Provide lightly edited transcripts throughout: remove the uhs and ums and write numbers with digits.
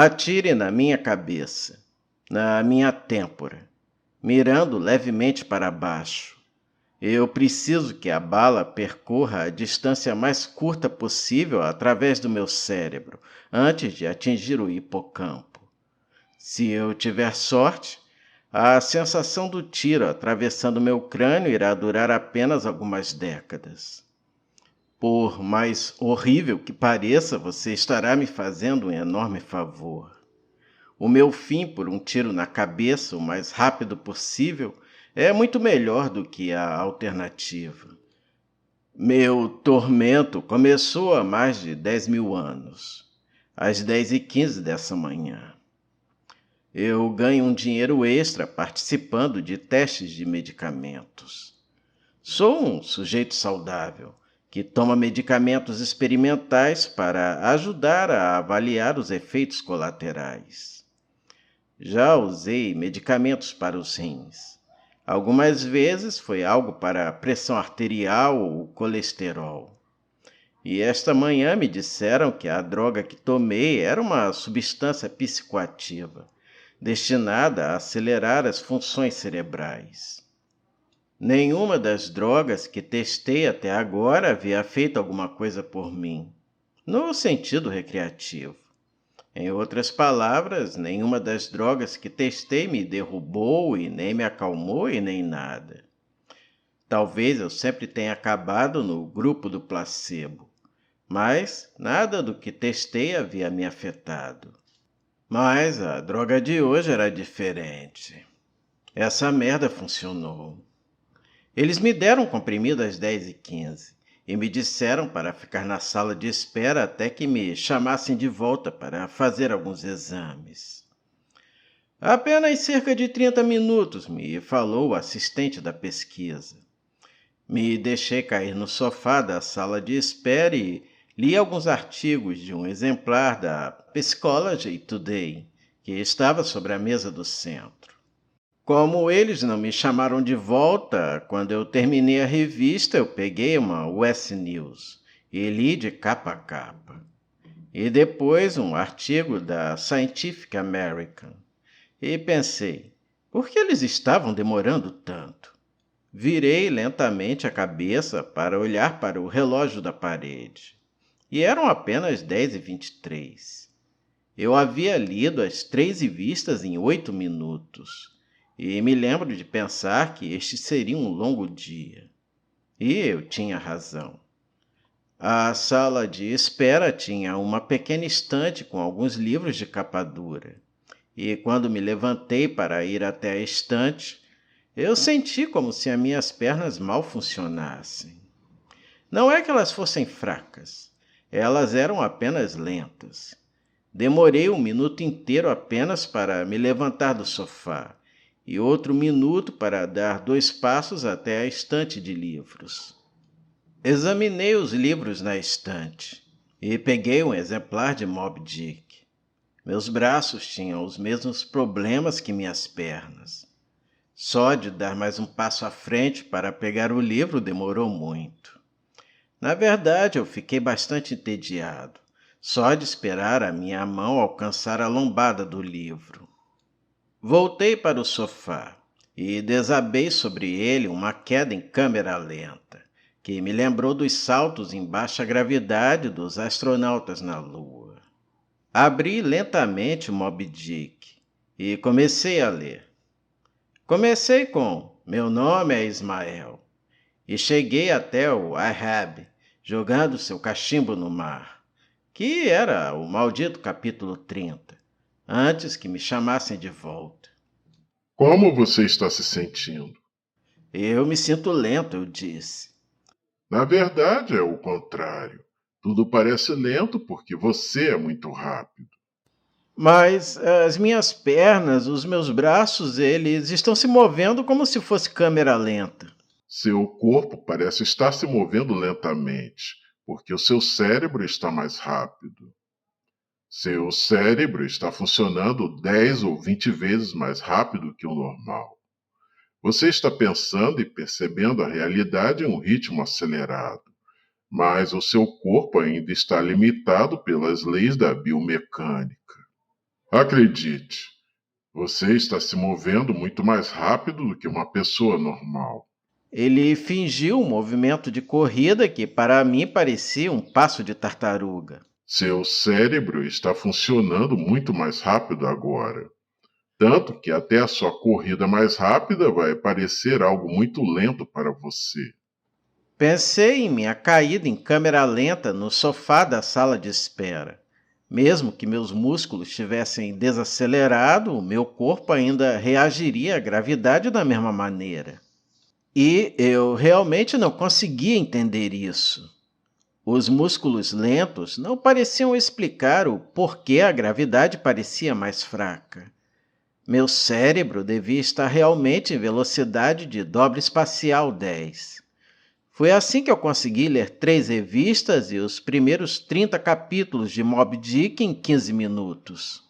Atire na minha cabeça, na minha têmpora, mirando levemente para baixo. Eu preciso que a bala percorra a distância mais curta possível através do meu cérebro, antes de atingir o hipocampo. Se eu tiver sorte, a sensação do tiro atravessando meu crânio irá durar apenas algumas décadas. Por mais horrível que pareça, você estará me fazendo um enorme favor. O meu fim por um tiro na cabeça o mais rápido possível é muito melhor do que a alternativa. Meu tormento começou há mais de 10.000 anos, às 10h15 dessa manhã. Eu ganho um dinheiro extra participando de testes de medicamentos. Sou um sujeito saudável que toma medicamentos experimentais para ajudar a avaliar os efeitos colaterais. Já usei medicamentos para os rins. Algumas vezes foi algo para a pressão arterial ou colesterol. E esta manhã me disseram que a droga que tomei era uma substância psicoativa, destinada a acelerar as funções cerebrais. Nenhuma das drogas que testei até agora havia feito alguma coisa por mim, no sentido recreativo. Em outras palavras, nenhuma das drogas que testei me derrubou e nem me acalmou e nem nada. Talvez eu sempre tenha acabado no grupo do placebo, mas nada do que testei havia me afetado. Mas a droga de hoje era diferente. Essa merda funcionou. Eles me deram um comprimido às 10h15 e me disseram para ficar na sala de espera até que me chamassem de volta para fazer alguns exames. Apenas cerca de 30 minutos, me falou o assistente da pesquisa. Me deixei cair no sofá da sala de espera e li alguns artigos de um exemplar da Psychology Today, que estava sobre a mesa do centro. Como eles não me chamaram de volta, quando eu terminei a revista, eu peguei uma US News e li de capa a capa. E depois um artigo da Scientific American. E pensei, por que eles estavam demorando tanto? Virei lentamente a cabeça para olhar para o relógio da parede. E eram apenas 10h23. Eu havia lido as 3 revistas em 8 minutos. E me lembro de pensar que este seria um longo dia. E eu tinha razão. A sala de espera tinha uma pequena estante com alguns livros de capa dura. E quando me levantei para ir até a estante, eu senti como se as minhas pernas mal funcionassem. Não é que elas fossem fracas, elas eram apenas lentas. Demorei 1 minuto inteiro apenas para me levantar do sofá e outro minuto para dar 2 passos até a estante de livros. Examinei os livros na estante e peguei um exemplar de Moby Dick. Meus braços tinham os mesmos problemas que minhas pernas. Só de dar mais um passo à frente para pegar o livro demorou muito. Na verdade, eu fiquei bastante entediado, só de esperar a minha mão alcançar a lombada do livro. Voltei para o sofá e desabei sobre ele uma queda em câmera lenta, que me lembrou dos saltos em baixa gravidade dos astronautas na Lua. Abri lentamente o Moby Dick e comecei a ler. Comecei com Meu nome é Ismael e cheguei até o Ahab, jogando seu cachimbo no mar, que era o maldito capítulo 30. Antes que me chamassem de volta. Como você está se sentindo? Eu me sinto lento, eu disse. Na verdade, é o contrário. Tudo parece lento porque você é muito rápido. Mas as minhas pernas, os meus braços, eles estão se movendo como se fosse câmera lenta. Seu corpo parece estar se movendo lentamente, porque o seu cérebro está mais rápido. Seu cérebro está funcionando 10 ou 20 vezes mais rápido que o normal. Você está pensando e percebendo a realidade em um ritmo acelerado, mas o seu corpo ainda está limitado pelas leis da biomecânica. Acredite, você está se movendo muito mais rápido do que uma pessoa normal. Ele fingiu um movimento de corrida que para mim parecia um passo de tartaruga. Seu cérebro está funcionando muito mais rápido agora. Tanto que até a sua corrida mais rápida vai parecer algo muito lento para você. Pensei em minha caída em câmera lenta no sofá da sala de espera. Mesmo que meus músculos tivessem desacelerado, o meu corpo ainda reagiria à gravidade da mesma maneira. E eu realmente não conseguia entender isso. Os músculos lentos não pareciam explicar o porquê a gravidade parecia mais fraca. Meu cérebro devia estar realmente em velocidade de dobra espacial 10. Foi assim que eu consegui ler 3 revistas e os primeiros 30 capítulos de Moby Dick em 15 minutos.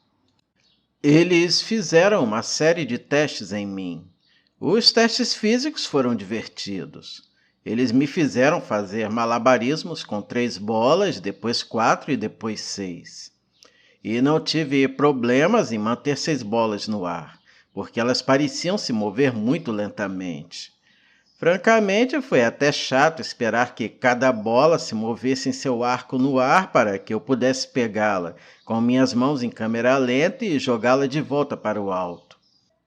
Eles fizeram uma série de testes em mim. Os testes físicos foram divertidos. Eles me fizeram fazer malabarismos com 3 bolas, depois 4 e depois 6. E não tive problemas em manter 6 bolas no ar, porque elas pareciam se mover muito lentamente. Francamente, foi até chato esperar que cada bola se movesse em seu arco no ar para que eu pudesse pegá-la com minhas mãos em câmera lenta e jogá-la de volta para o alto.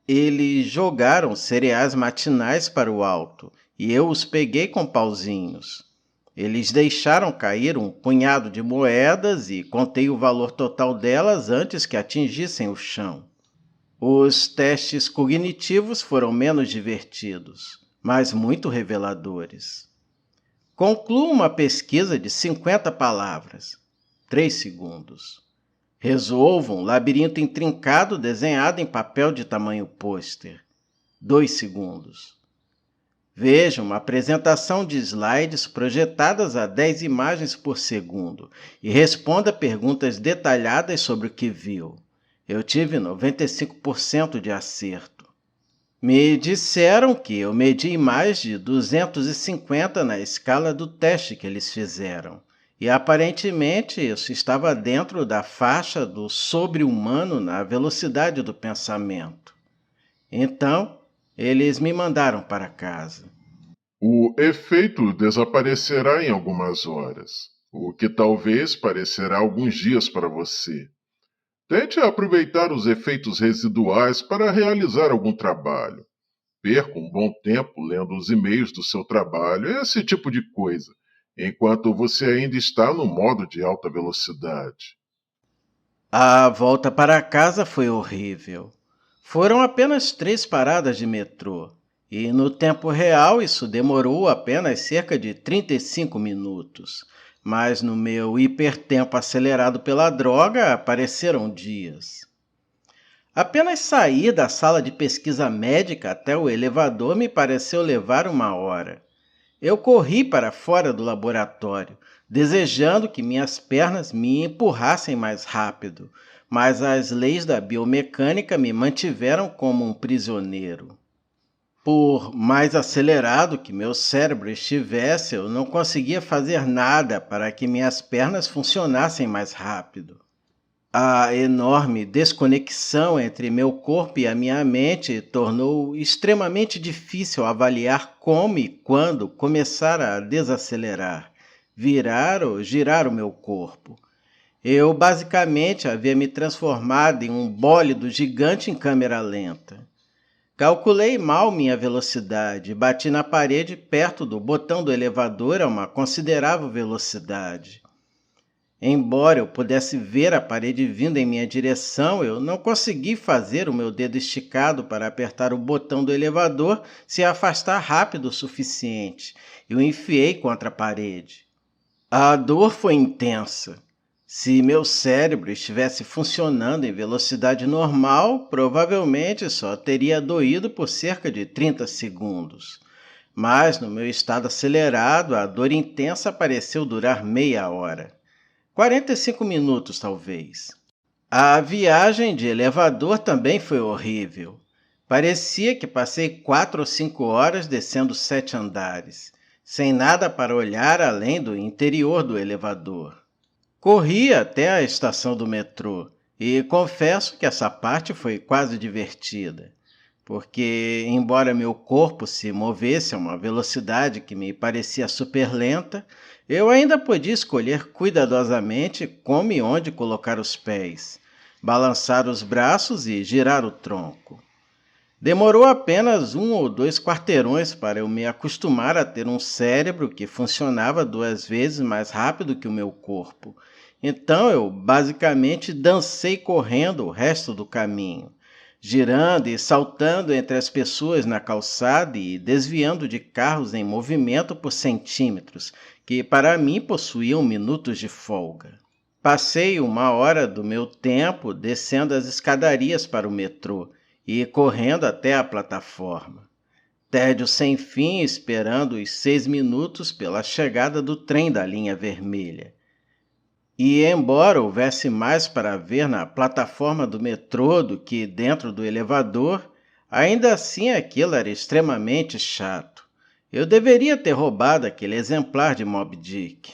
Eles jogaram cereais matinais para o alto e eu os peguei com pauzinhos. Eles deixaram cair um punhado de moedas e contei o valor total delas antes que atingissem o chão. Os testes cognitivos foram menos divertidos, mas muito reveladores. Concluo uma pesquisa de 50 palavras. 3 segundos. Resolvo um labirinto intrincado desenhado em papel de tamanho pôster. 2 segundos. Veja uma apresentação de slides projetadas a 10 imagens por segundo e responda perguntas detalhadas sobre o que viu. Eu tive 95% de acerto. Me disseram que eu medi mais de 250 na escala do teste que eles fizeram. E aparentemente isso estava dentro da faixa do sobre-humano na velocidade do pensamento. Então, eles me mandaram para casa. O efeito desaparecerá em algumas horas, o que talvez parecerá alguns dias para você. Tente aproveitar os efeitos residuais para realizar algum trabalho. Perca um bom tempo lendo os e-mails do seu trabalho, esse tipo de coisa, enquanto você ainda está no modo de alta velocidade. A volta para casa foi horrível. Foram apenas 3 paradas de metrô. E no tempo real isso demorou apenas cerca de 35 minutos. Mas no meu hipertempo acelerado pela droga, pareceram dias. Apenas sair da sala de pesquisa médica até o elevador me pareceu levar 1 hora. Eu corri para fora do laboratório, desejando que minhas pernas me empurrassem mais rápido, mas as leis da biomecânica me mantiveram como um prisioneiro. Por mais acelerado que meu cérebro estivesse, eu não conseguia fazer nada para que minhas pernas funcionassem mais rápido. A enorme desconexão entre meu corpo e a minha mente tornou extremamente difícil avaliar como e quando começar a desacelerar, virar ou girar o meu corpo. Eu basicamente havia me transformado em um bólido gigante em câmera lenta. Calculei mal minha velocidade e bati na parede perto do botão do elevador a uma considerável velocidade. Embora eu pudesse ver a parede vindo em minha direção, eu não consegui fazer o meu dedo esticado para apertar o botão do elevador se afastar rápido o suficiente. Eu enfiei contra a parede. A dor foi intensa. Se meu cérebro estivesse funcionando em velocidade normal, provavelmente só teria doído por cerca de 30 segundos. Mas no meu estado acelerado, a dor intensa pareceu durar meia hora. 45 minutos, talvez. A viagem de elevador também foi horrível. Parecia que passei 4 ou 5 horas descendo 7 andares, sem nada para olhar além do interior do elevador. Corri até a estação do metrô E confesso que essa parte foi quase divertida, porque, embora meu corpo se movesse a uma velocidade que me parecia super lenta, eu ainda podia escolher cuidadosamente como e onde colocar os pés, balançar os braços e girar o tronco. Demorou apenas 1 ou 2 quarteirões para eu me acostumar a ter um cérebro que funcionava 2 vezes mais rápido que o meu corpo. Então eu basicamente dancei correndo o resto do caminho, girando e saltando entre as pessoas na calçada e desviando de carros em movimento por centímetros, que para mim possuíam minutos de folga. Passei 1 hora do meu tempo descendo as escadarias para o metrô e correndo até a plataforma. Tédio sem fim esperando os 6 minutos pela chegada do trem da linha vermelha. E embora houvesse mais para ver na plataforma do metrô do que dentro do elevador, ainda assim aquilo era extremamente chato. Eu deveria ter roubado aquele exemplar de Moby Dick.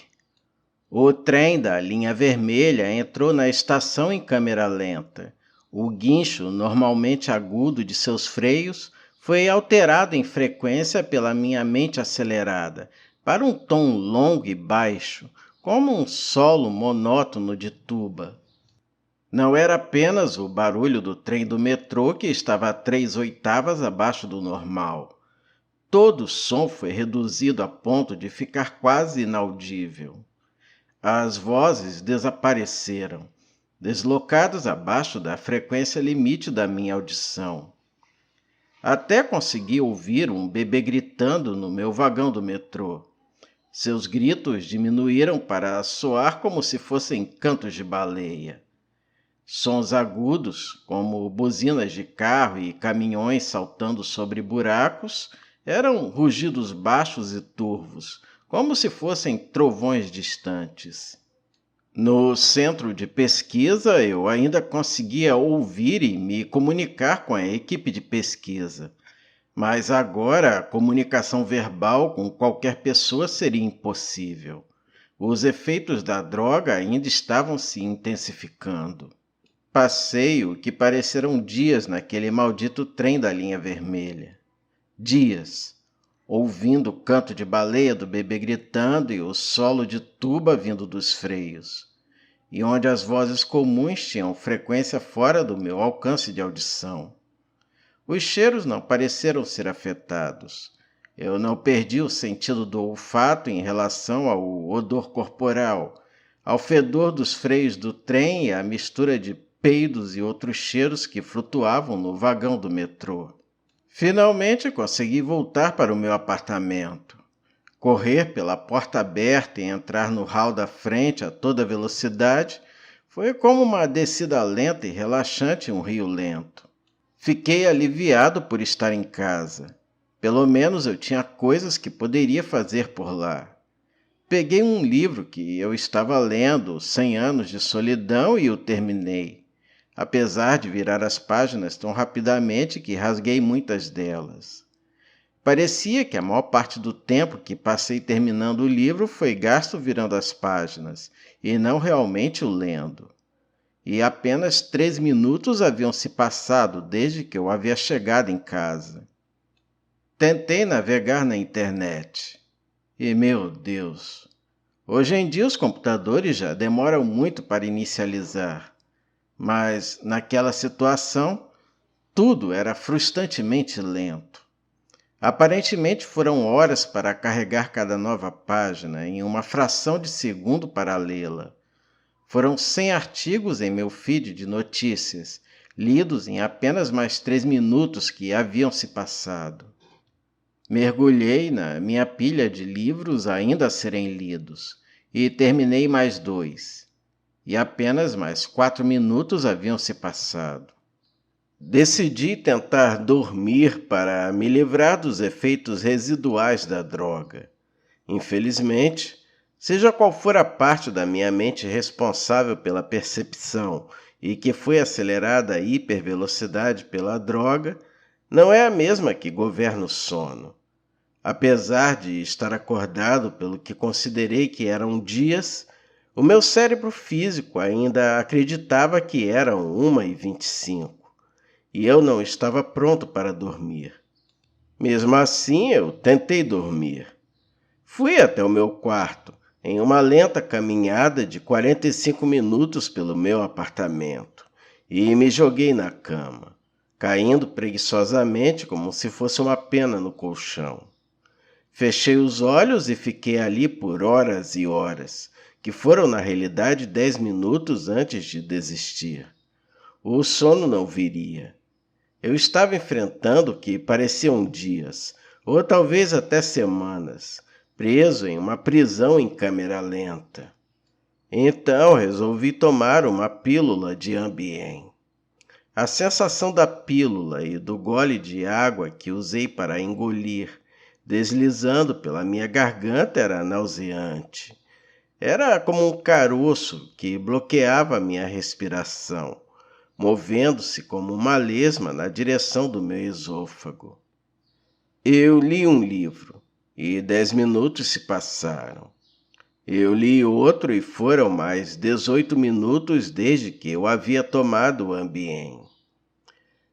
O trem da linha vermelha entrou na estação em câmera lenta. O guincho, normalmente agudo de seus freios, foi alterado em frequência pela minha mente acelerada, para um tom longo e baixo, como um solo monótono de tuba. Não era apenas o barulho do trem do metrô que estava a 3/8 abaixo do normal. Todo o som foi reduzido a ponto de ficar quase inaudível. As vozes desapareceram, deslocadas abaixo da frequência limite da minha audição. Até consegui ouvir um bebê gritando no meu vagão do metrô. Seus gritos diminuíram para soar como se fossem cantos de baleia. Sons agudos, como buzinas de carro e caminhões saltando sobre buracos, eram rugidos baixos e turvos, como se fossem trovões distantes. No centro de pesquisa, eu ainda conseguia ouvir e me comunicar com a equipe de pesquisa, mas agora a comunicação verbal com qualquer pessoa seria impossível. Os efeitos da droga ainda estavam se intensificando. Passei o que pareceram dias naquele maldito trem da linha vermelha. Dias, ouvindo o canto de baleia do bebê gritando e o solo de tuba vindo dos freios, e onde as vozes comuns tinham frequência fora do meu alcance de audição. Os cheiros não pareceram ser afetados. Eu não perdi o sentido do olfato em relação ao odor corporal, ao fedor dos freios do trem e à mistura de peidos e outros cheiros que flutuavam no vagão do metrô. Finalmente consegui voltar para o meu apartamento. Correr pela porta aberta e entrar no hall da frente a toda velocidade foi como uma descida lenta e relaxante em um rio lento. Fiquei aliviado por estar em casa. Pelo menos eu tinha coisas que poderia fazer por lá. Peguei um livro que eu estava lendo, 100 Anos de Solidão, e o terminei, apesar de virar as páginas tão rapidamente que rasguei muitas delas. Parecia que a maior parte do tempo que passei terminando o livro foi gasto virando as páginas, e não realmente o lendo. E apenas 3 minutos haviam se passado desde que eu havia chegado em casa. Tentei navegar na internet. E, meu Deus, hoje em dia os computadores já demoram muito para inicializar. Mas, naquela situação, tudo era frustrantemente lento. Aparentemente foram horas para carregar cada nova página em uma fração de segundo para lê-la. Foram 100 artigos em meu feed de notícias, lidos em apenas mais 3 minutos que haviam se passado. Mergulhei na minha pilha de livros ainda a serem lidos e terminei mais 2. E apenas mais 4 minutos haviam se passado. Decidi tentar dormir para me livrar dos efeitos residuais da droga. Infelizmente, seja qual for a parte da minha mente responsável pela percepção e que foi acelerada a hipervelocidade pela droga, não é a mesma que governa o sono. Apesar de estar acordado pelo que considerei que eram dias, O meu cérebro físico ainda acreditava que eram 1h25 e eu não estava pronto para dormir. Mesmo assim, eu tentei dormir. Fui até o meu quarto, em uma lenta caminhada de 45 minutos pelo meu apartamento, e me joguei na cama, caindo preguiçosamente como se fosse uma pena no colchão. Fechei os olhos e fiquei ali por horas e horas, que foram na realidade 10 minutos antes de desistir. O sono não viria. Eu estava enfrentando o que pareciam dias, ou talvez até semanas, preso em uma prisão em câmera lenta. Então resolvi tomar uma pílula de Ambien. A sensação da pílula e do gole de água que usei para engolir, deslizando pela minha garganta, era nauseante. Era como um caroço que bloqueava a minha respiração, movendo-se como uma lesma na direção do meu esôfago. Eu li um livro e 10 minutos se passaram. Eu li outro e foram mais 18 minutos desde que eu havia tomado o Ambien.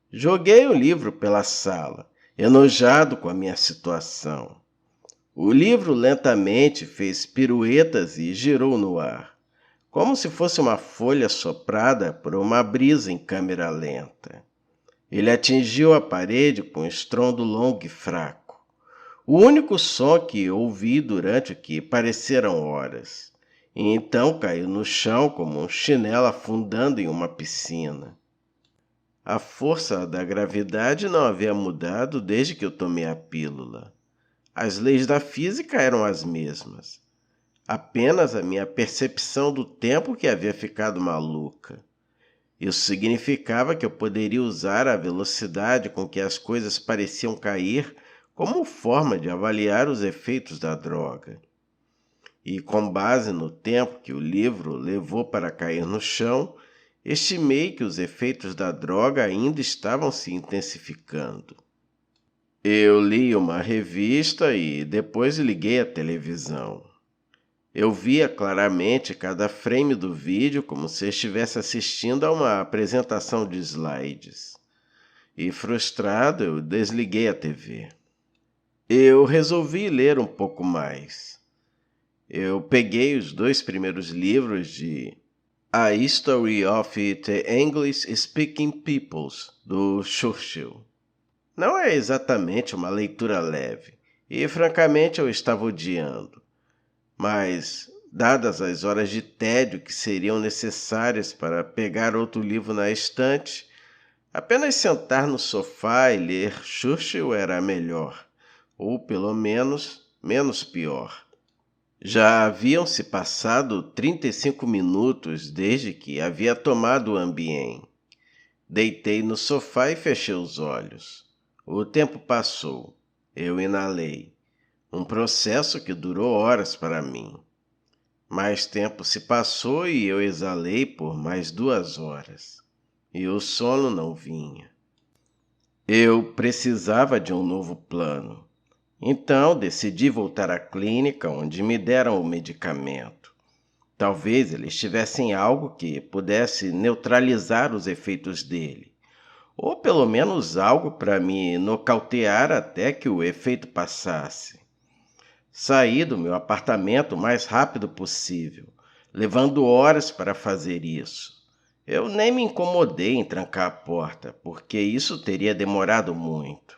Joguei o livro pela sala, enojado com a minha situação. O livro lentamente fez piruetas e girou no ar, como se fosse uma folha soprada por uma brisa em câmera lenta. Ele atingiu a parede com um estrondo longo e fraco, o único som que ouvi durante o que pareceram horas, e então caiu no chão como um chinelo afundando em uma piscina. A força da gravidade não havia mudado desde que eu tomei a pílula. As leis da física eram as mesmas. Apenas a minha percepção do tempo que havia ficado maluca. Isso significava que eu poderia usar a velocidade com que as coisas pareciam cair como forma de avaliar os efeitos da droga. E com base no tempo que o livro levou para cair no chão, estimei que os efeitos da droga ainda estavam se intensificando. Eu li uma revista e depois liguei a televisão. Eu via claramente cada frame do vídeo como se estivesse assistindo a uma apresentação de slides. E frustrado, eu desliguei a TV. Eu resolvi ler um pouco mais. Eu peguei os 2 primeiros livros de A History of the English Speaking Peoples, do Churchill. Não é exatamente uma leitura leve, e francamente eu estava odiando. Mas, dadas as horas de tédio que seriam necessárias para pegar outro livro na estante, apenas sentar no sofá e ler Churchill era melhor, ou pelo menos pior. Já haviam se passado 35 minutos desde que havia tomado o Ambien. Deitei no sofá e fechei os olhos. O tempo passou. Eu inalei. Um processo que durou horas para mim. Mais tempo se passou e eu exalei por mais 2 horas. E o sono não vinha. Eu precisava de um novo plano. Então decidi voltar à clínica onde me deram o medicamento. Talvez eles tivessem algo que pudesse neutralizar os efeitos dele. Ou pelo menos algo para me nocautear até que o efeito passasse. Saí do meu apartamento o mais rápido possível, levando horas para fazer isso. Eu nem me incomodei em trancar a porta, porque isso teria demorado muito.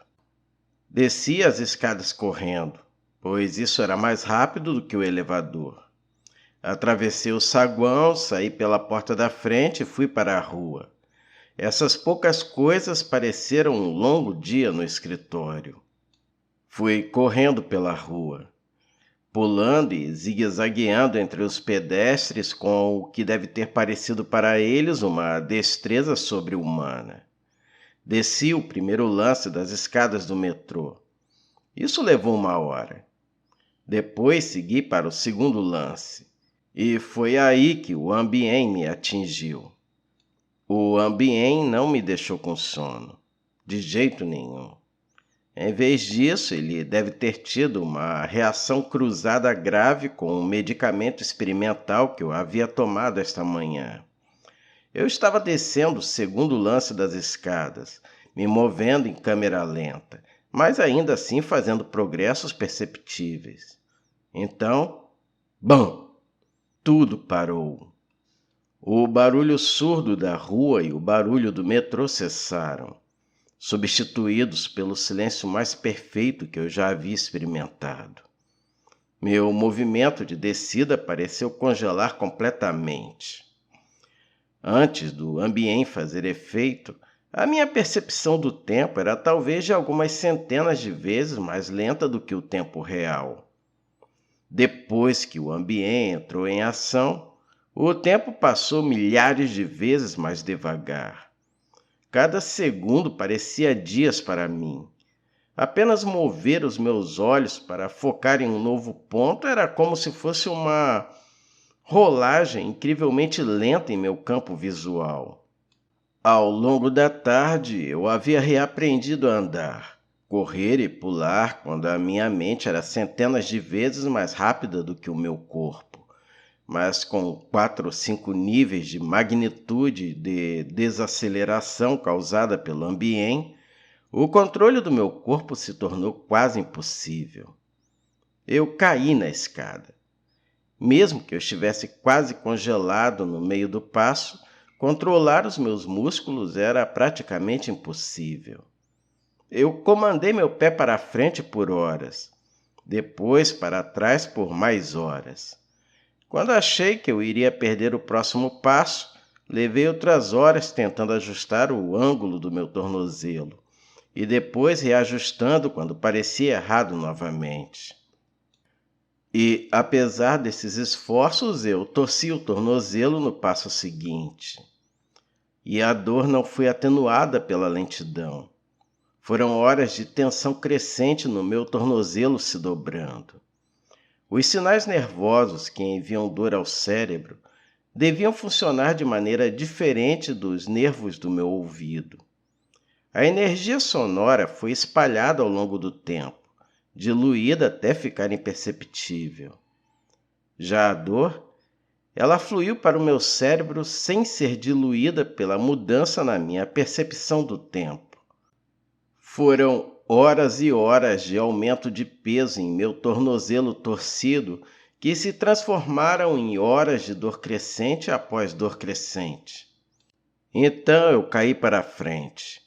Desci as escadas correndo, pois isso era mais rápido do que o elevador. Atravessei o saguão, saí pela porta da frente e fui para a rua. Essas poucas coisas pareceram um longo dia no escritório. Fui correndo pela rua, pulando e zigue-zagueando entre os pedestres com o que deve ter parecido para eles uma destreza sobre-humana. Desci o primeiro lance das escadas do metrô. Isso levou 1 hora. Depois segui para o segundo lance. E foi aí que o Ambien me atingiu. O Ambien não me deixou com sono, de jeito nenhum. Em vez disso, ele deve ter tido uma reação cruzada grave com o medicamento experimental que eu havia tomado esta manhã. Eu estava descendo o segundo lance das escadas, me movendo em câmera lenta, mas ainda assim fazendo progressos perceptíveis. Então, bam! Tudo parou. O barulho surdo da rua e o barulho do metrô cessaram, substituídos pelo silêncio mais perfeito que eu já havia experimentado. Meu movimento de descida pareceu congelar completamente. Antes do ambiente fazer efeito, a minha percepção do tempo era talvez de algumas centenas de vezes mais lenta do que o tempo real. Depois que o ambiente entrou em ação, o tempo passou milhares de vezes mais devagar. Cada segundo parecia dias para mim. Apenas mover os meus olhos para focar em um novo ponto era como se fosse uma rolagem incrivelmente lenta em meu campo visual. Ao longo da tarde, eu havia reaprendido a andar, correr e pular quando a minha mente era centenas de vezes mais rápida do que o meu corpo, mas com 4 ou 5 níveis de magnitude de desaceleração causada pelo ambiente, o controle do meu corpo se tornou quase impossível. Eu caí na escada. Mesmo que eu estivesse quase congelado no meio do passo, controlar os meus músculos era praticamente impossível. Eu comandei meu pé para a frente por horas, depois para trás por mais horas. Quando achei que eu iria perder o próximo passo, levei outras horas tentando ajustar o ângulo do meu tornozelo e depois reajustando quando parecia errado novamente. E, apesar desses esforços, eu torci o tornozelo no passo seguinte. E a dor não foi atenuada pela lentidão. Foram horas de tensão crescente no meu tornozelo se dobrando. Os sinais nervosos que enviam dor ao cérebro deviam funcionar de maneira diferente dos nervos do meu ouvido. A energia sonora foi espalhada ao longo do tempo, diluída até ficar imperceptível. Já a dor, ela fluiu para o meu cérebro sem ser diluída pela mudança na minha percepção do tempo. Foram horas e horas de aumento de peso em meu tornozelo torcido que se transformaram em horas de dor crescente após dor crescente. Então eu caí para frente.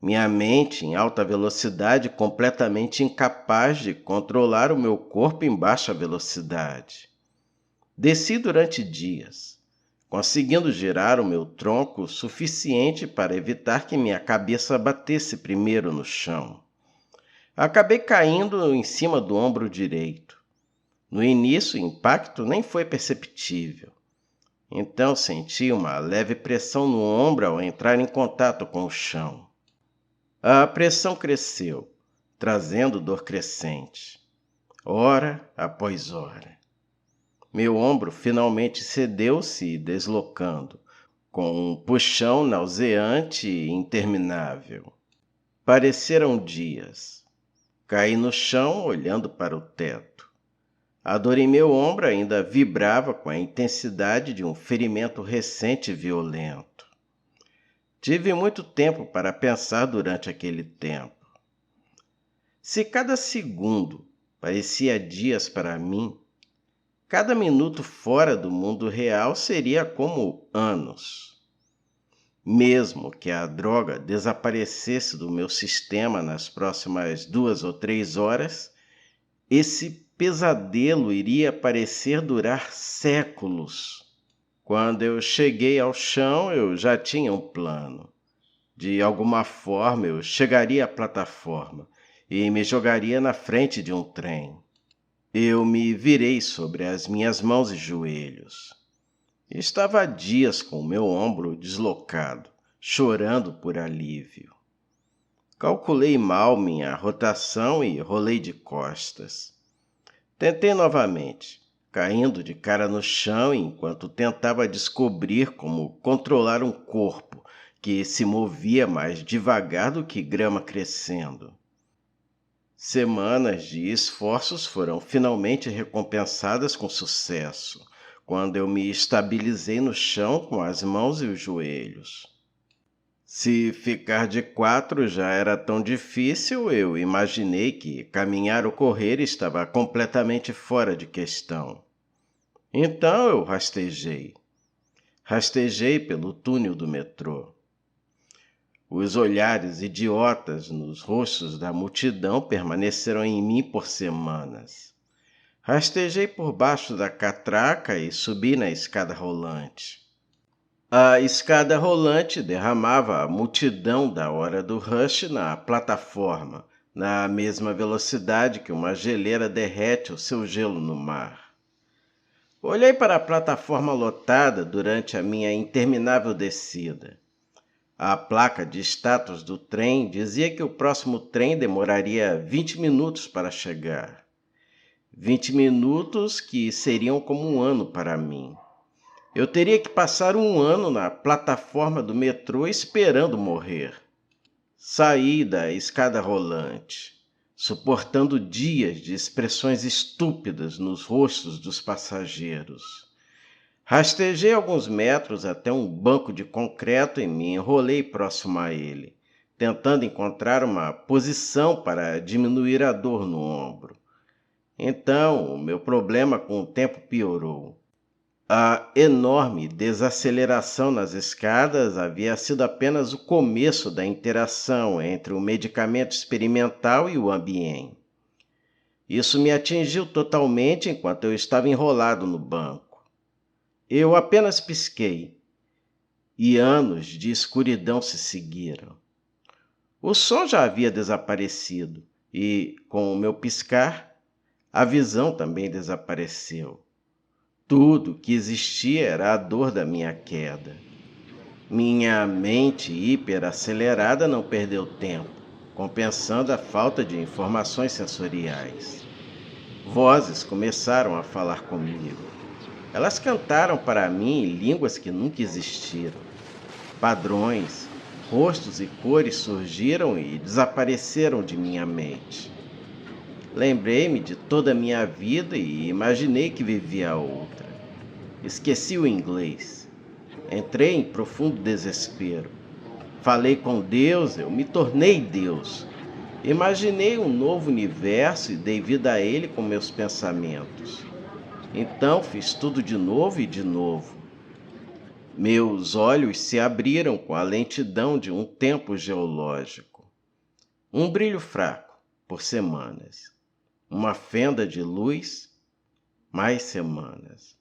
Minha mente em alta velocidade completamente incapaz de controlar o meu corpo em baixa velocidade. Desci durante dias, conseguindo girar o meu tronco o suficiente para evitar que minha cabeça batesse primeiro no chão. Acabei caindo em cima do ombro direito. No início, o impacto nem foi perceptível. Então senti uma leve pressão no ombro ao entrar em contato com o chão. A pressão cresceu, trazendo dor crescente, hora após hora. Meu ombro finalmente cedeu-se, deslocando, com um puxão nauseante e interminável. Pareceram dias. Caí no chão, olhando para o teto. A dor em meu ombro ainda vibrava com a intensidade de um ferimento recente e violento. Tive muito tempo para pensar durante aquele tempo. Se cada segundo parecia dias para mim, cada minuto fora do mundo real seria como anos. Mesmo que a droga desaparecesse do meu sistema nas próximas 2 ou 3 horas, esse pesadelo iria parecer durar séculos. Quando eu cheguei ao chão, eu já tinha um plano. De alguma forma, eu chegaria à plataforma e me jogaria na frente de um trem. Eu me virei sobre as minhas mãos e joelhos. Estava há dias com o meu ombro deslocado, chorando por alívio. Calculei mal minha rotação e rolei de costas. Tentei novamente, caindo de cara no chão enquanto tentava descobrir como controlar um corpo que se movia mais devagar do que grama crescendo. Semanas de esforços foram finalmente recompensadas com sucesso, quando eu me estabilizei no chão com as mãos e os joelhos. Se ficar de quatro já era tão difícil, eu imaginei que caminhar ou correr estava completamente fora de questão. Então eu rastejei. Rastejei pelo túnel do metrô. Os olhares idiotas nos rostos da multidão permaneceram em mim por semanas. Rastejei por baixo da catraca e subi na escada rolante. A escada rolante derramava a multidão da hora do rush na plataforma, na mesma velocidade que uma geleira derrete o seu gelo no mar. Olhei para a plataforma lotada durante a minha interminável descida. A placa de status do trem dizia que o próximo trem demoraria 20 minutos para chegar. 20 minutos que seriam como um ano para mim. Eu teria que passar um ano na plataforma do metrô esperando morrer. Saí da escada rolante, suportando dias de expressões estúpidas nos rostos dos passageiros. Rastejei alguns metros até um banco de concreto e me enrolei próximo a ele, tentando encontrar uma posição para diminuir a dor no ombro. Então, o meu problema com o tempo piorou. A enorme desaceleração nas escadas havia sido apenas o começo da interação entre o medicamento experimental e o ambiente. Isso me atingiu totalmente enquanto eu estava enrolado no banco. Eu apenas pisquei, e anos de escuridão se seguiram. O som já havia desaparecido, e, com o meu piscar, a visão também desapareceu. Tudo que existia era a dor da minha queda. Minha mente hiperacelerada não perdeu tempo, compensando a falta de informações sensoriais. Vozes começaram a falar comigo. Elas cantaram para mim em línguas que nunca existiram. Padrões, rostos e cores surgiram e desapareceram de minha mente. Lembrei-me de toda a minha vida e imaginei que vivia outra. Esqueci o inglês. Entrei em profundo desespero. Falei com Deus, eu me tornei Deus. Imaginei um novo universo e dei vida a ele com meus pensamentos. Então fiz tudo de novo e de novo. Meus olhos se abriram com a lentidão de um tempo geológico. Um brilho fraco, por semanas. Uma fenda de luz, mais semanas.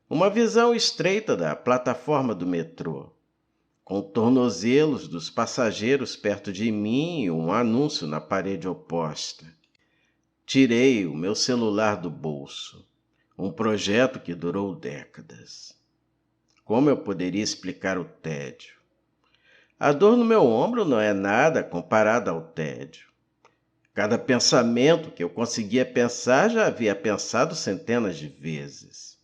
Uma visão estreita da plataforma do metrô, com tornozelos dos passageiros perto de mim e um anúncio na parede oposta. Tirei o meu celular do bolso. Um projeto que durou décadas. Como eu poderia explicar o tédio? A dor no meu ombro não é nada comparada ao tédio. Cada pensamento que eu conseguia pensar já havia pensado centenas de vezes.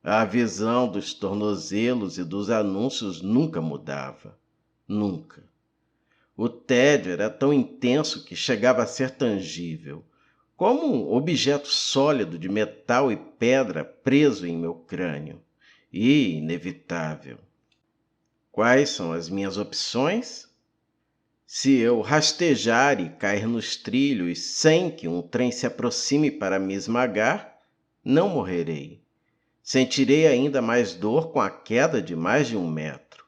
A visão dos tornozelos e dos anúncios nunca mudava. Nunca. O tédio era tão intenso que chegava a ser tangível, como um objeto sólido de metal e pedra preso em meu crânio, e inevitável. Quais são as minhas opções? Se eu rastejar e cair nos trilhos sem que um trem se aproxime para me esmagar, não morrerei. Sentirei ainda mais dor com a queda de mais de 1 metro.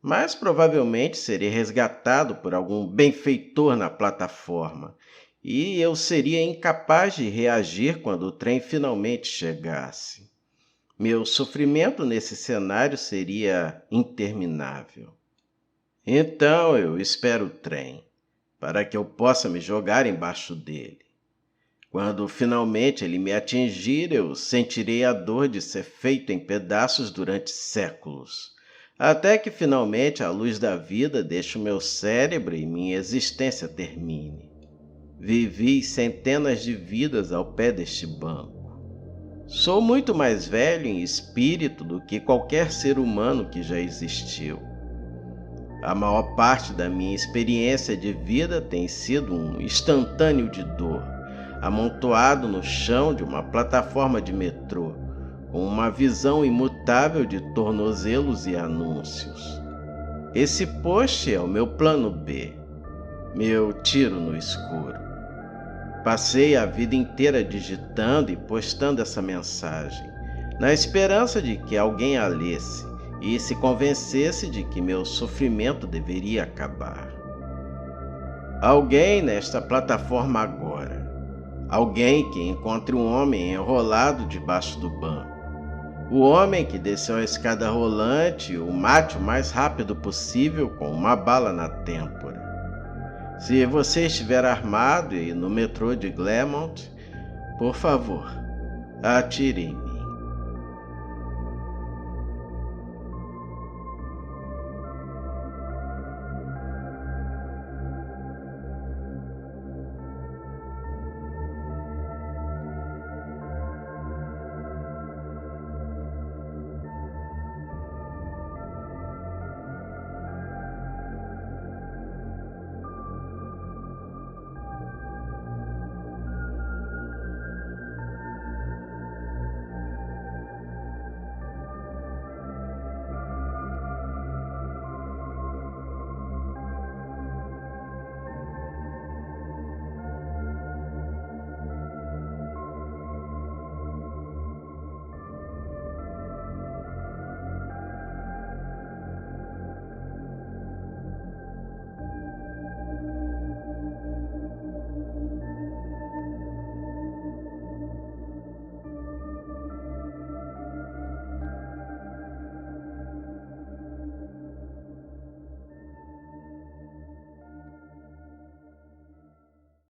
Mas provavelmente serei resgatado por algum benfeitor na plataforma, e eu seria incapaz de reagir quando o trem finalmente chegasse. Meu sofrimento nesse cenário seria interminável. Então eu espero o trem, para que eu possa me jogar embaixo dele. Quando finalmente ele me atingir, eu sentirei a dor de ser feito em pedaços durante séculos, até que finalmente a luz da vida deixe o meu cérebro e minha existência termine. Vivi centenas de vidas ao pé deste banco. Sou muito mais velho em espírito do que qualquer ser humano que já existiu. A maior parte da minha experiência de vida tem sido um instantâneo de dor, amontoado no chão de uma plataforma de metrô, com uma visão imutável de tornozelos e anúncios. Esse post é o meu plano B, meu tiro no escuro. Passei a vida inteira digitando e postando essa mensagem, na esperança de que alguém a lesse e se convencesse de que meu sofrimento deveria acabar. Alguém nesta plataforma agora. Alguém que encontre um homem enrolado debaixo do banco. O homem que desceu a escada rolante o mate o mais rápido possível com uma bala na têmpora. Se você estiver armado e no metrô de Claremont, por favor, atire em mim.